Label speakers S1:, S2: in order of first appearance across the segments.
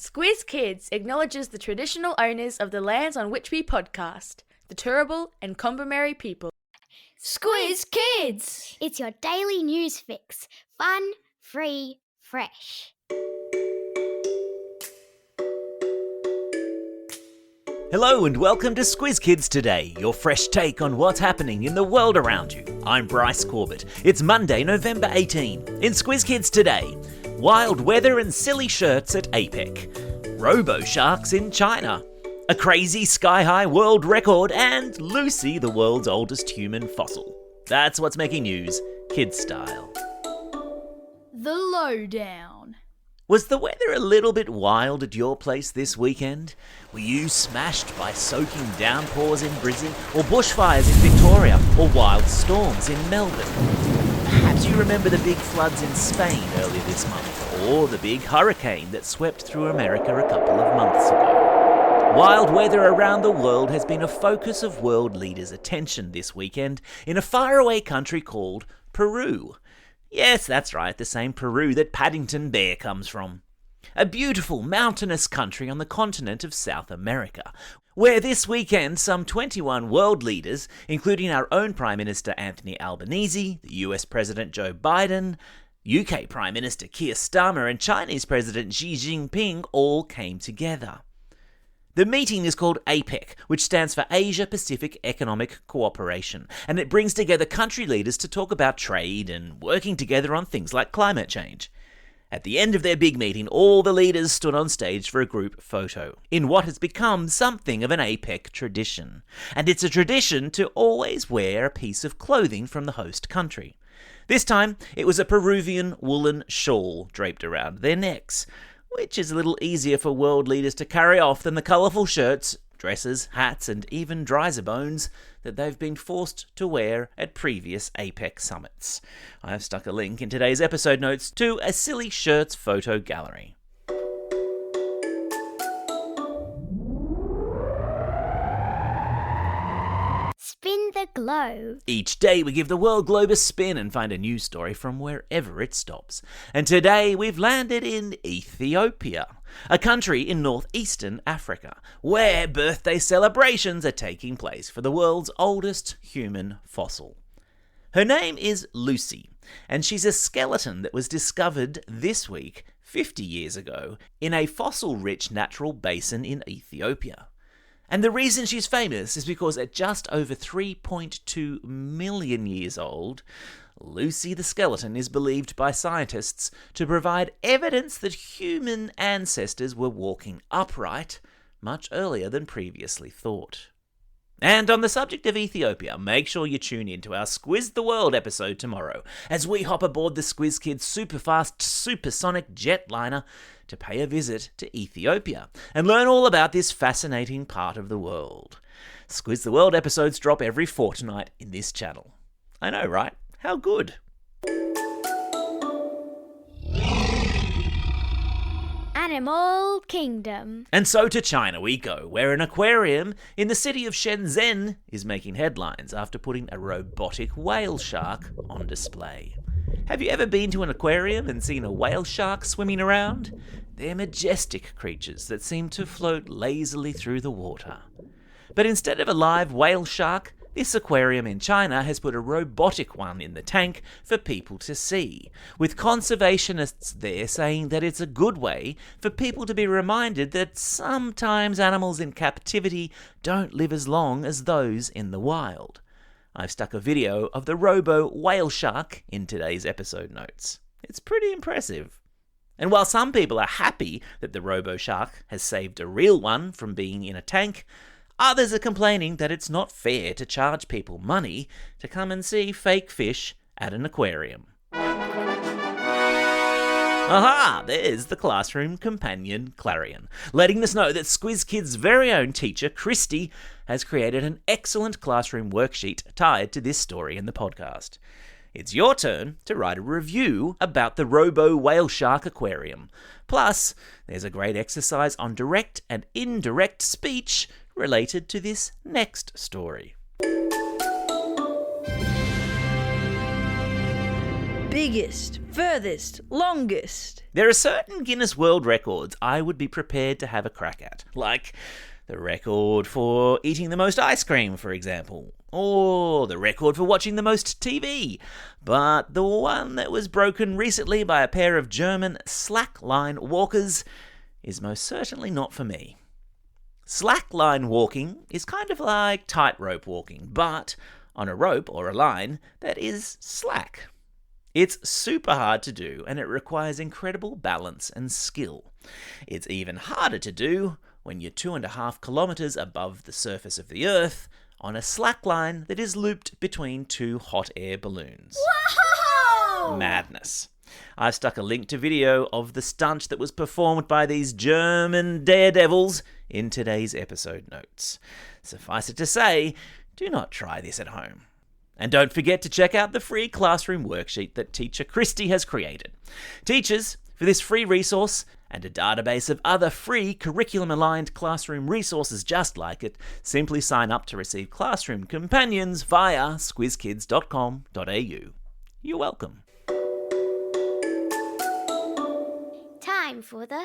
S1: Squiz Kids acknowledges the traditional owners of the lands on which we podcast, the Turrbal and Kombumerri people.
S2: Squiz Kids!
S3: It's your daily news fix. Fun, free, fresh.
S4: Hello and welcome to Squiz Kids Today, your fresh take on what's happening in the world around you. I'm Bryce Corbett. It's Monday, November 18. In Squiz Kids Today, wild weather and silly shirts at APEC, Robo-sharks in China, a crazy sky-high world record, and Lucy, the world's oldest human fossil. That's what's making news, kids style.
S1: The Lowdown.
S4: Was the weather a little bit wild at your place this weekend? Were you smashed by soaking downpours in Brisbane, or bushfires in Victoria, or wild storms in Melbourne? Perhaps you remember the big floods in Spain earlier this month, or the big hurricane that swept through America a couple of months ago. Wild weather around the world has been a focus of world leaders' attention this weekend in a faraway country called Peru. Yes, that's right, the same Peru that Paddington Bear comes from. A beautiful mountainous country on the continent of South America, where this weekend some 21 world leaders, including our own Prime Minister Anthony Albanese, the US President Joe Biden, UK Prime Minister Keir Starmer and Chinese President Xi Jinping all came together. The meeting is called APEC, which stands for Asia-Pacific Economic Cooperation, and it brings together country leaders to talk about trade and working together on things like climate change. At the end of their big meeting, all the leaders stood on stage for a group photo, in what has become something of an APEC tradition. And it's a tradition to always wear a piece of clothing from the host country. This time, it was a Peruvian woolen shawl draped around their necks, which is a little easier for world leaders to carry off than the colourful shirts, dresses, hats and even bones that they've been forced to wear at previous APEC summits. I've stuck a link in today's episode notes to a silly shirts photo gallery.
S3: Spin the globe.
S4: Each day we give the world globe a spin and find a news story from wherever it stops. And today we've landed in Ethiopia, a country in northeastern Africa, where birthday celebrations are taking place for the world's oldest human fossil. Her name is Lucy, and she's a skeleton that was discovered this week, 50 years ago, in a fossil-rich natural basin in Ethiopia. And the reason she's famous is because at just over 3.2 million years old, Lucy the skeleton is believed by scientists to provide evidence that human ancestors were walking upright much earlier than previously thought. And on the subject of Ethiopia, make sure you tune in to our Squiz the World episode tomorrow as we hop aboard the Squiz Kids superfast supersonic jetliner to pay a visit to Ethiopia and learn all about this fascinating part of the world. Squiz the World episodes drop every fortnight in this channel. I know, right? How good.
S3: Animal Kingdom.
S4: And so to China we go, where an aquarium in the city of Shenzhen is making headlines after putting a robotic whale shark on display. Have you ever been to an aquarium and seen a whale shark swimming around? They're majestic creatures that seem to float lazily through the water. But instead of a live whale shark, this aquarium in China has put a robotic one in the tank for people to see, with conservationists there saying that it's a good way for people to be reminded that sometimes animals in captivity don't live as long as those in the wild. I've stuck a video of the robo whale shark in today's episode notes. It's pretty impressive. And while some people are happy that the robo shark has saved a real one from being in a tank, others are complaining that it's not fair to charge people money to come and see fake fish at an aquarium. Aha! There's the classroom companion Clarion, letting us know that Squiz Kids' very own teacher, Christy, has created an excellent classroom worksheet tied to this story in the podcast. It's your turn to write a review about the Robo Whale Shark Aquarium. Plus, there's a great exercise on direct and indirect speech related to this next story.
S2: biggest, furthest, longest.
S4: There are certain Guinness World Records I would be prepared to have a crack at, like the record for eating the most ice cream, for example, or the record for watching the most TV. But the one that was broken recently by a pair of German slackline walkers is most certainly not for me. Slackline walking is kind of like tightrope walking, but on a rope or a line that is slack. It's super hard to do, and it requires incredible balance and skill. It's even harder to do when you're 2.5 kilometers above the surface of the Earth on a slackline that is looped between two hot air balloons.
S2: Whoa!
S4: Madness. I've stuck a link to video of the stunt that was performed by these German daredevils in today's episode notes. Suffice it to say, do not try this at home. And don't forget to check out the free classroom worksheet that teacher Christy has created. Teachers, for this free resource and a database of other free curriculum-aligned classroom resources just like it, simply sign up to receive classroom companions via squizkids.com.au. You're welcome.
S3: Time for the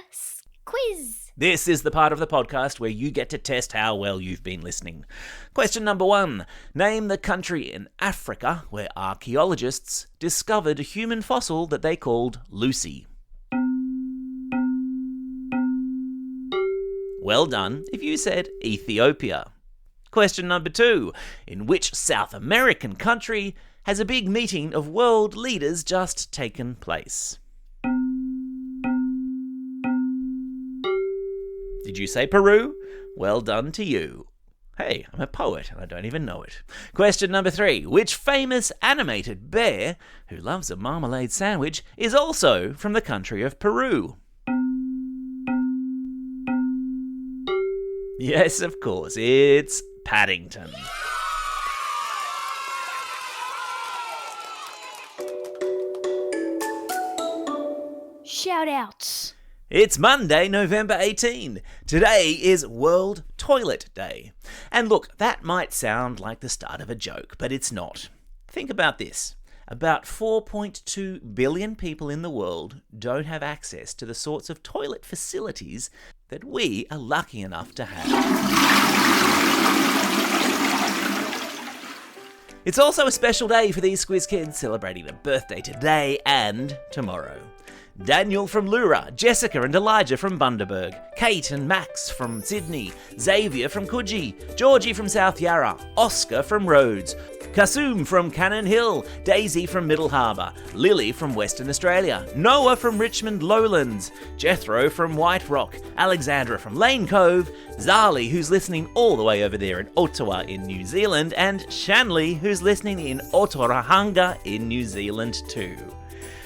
S3: quiz.
S4: This is the part of the podcast where you get to test how well you've been listening. Question number 1. Name the country in Africa where archaeologists discovered a human fossil that they called Lucy. Well done if you said Ethiopia. Question number 2. In which South American country has a big meeting of world leaders just taken place? Did you say Peru? Well done to you. Hey, I'm a poet and I don't even know it. Question number 3. Which famous animated bear, who loves a marmalade sandwich, is also from the country of Peru? Yes, of course, it's Paddington.
S2: Shout-outs.
S4: It's Monday, November 18. Today is World Toilet Day. And look, that might sound like the start of a joke, but it's not. Think about this. About 4.2 billion people in the world don't have access to the sorts of toilet facilities that we are lucky enough to have. It's also a special day for these Squiz kids celebrating a birthday today and tomorrow. Daniel from Lura, Jessica and Elijah from Bundaberg, Kate and Max from Sydney, Xavier from Coogee, Georgie from South Yarra, Oscar from Rhodes, Kasum from Cannon Hill, Daisy from Middle Harbour, Lily from Western Australia, Noah from Richmond Lowlands, Jethro from White Rock, Alexandra from Lane Cove, Zali, who's listening all the way over there in Ottawa in New Zealand, and Shanley, who's listening in Otorahanga in New Zealand too.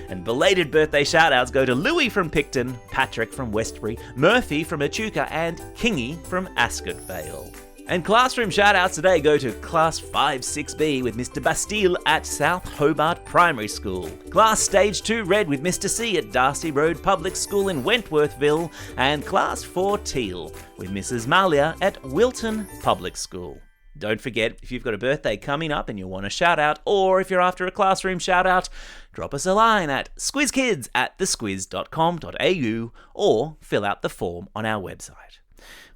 S4: And belated birthday shout-outs go to Louis from Picton, Patrick from Westbury, Murphy from Echuca, and Kingy from Ascot Vale. And classroom shout-outs today go to Class 5-6B with Mr. Bastille at South Hobart Primary School, Class Stage 2 Red with Mr. C at Darcy Road Public School in Wentworthville, and Class 4 Teal with Mrs. Malia at Wilton Public School. Don't forget, if you've got a birthday coming up and you want a shout-out, or if you're after a classroom shout-out, drop us a line at squizkids@thesquiz.com.au or fill out the form on our website.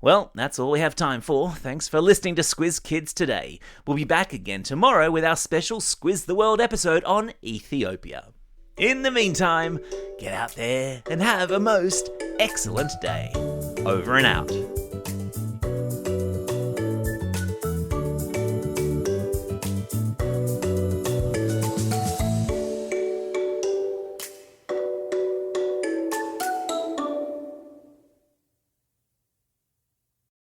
S4: Well, that's all we have time for. Thanks for listening to Squiz Kids today. We'll be back again tomorrow with our special Squiz the World episode on Ethiopia. In the meantime, get out there and have a most excellent day. Over and out.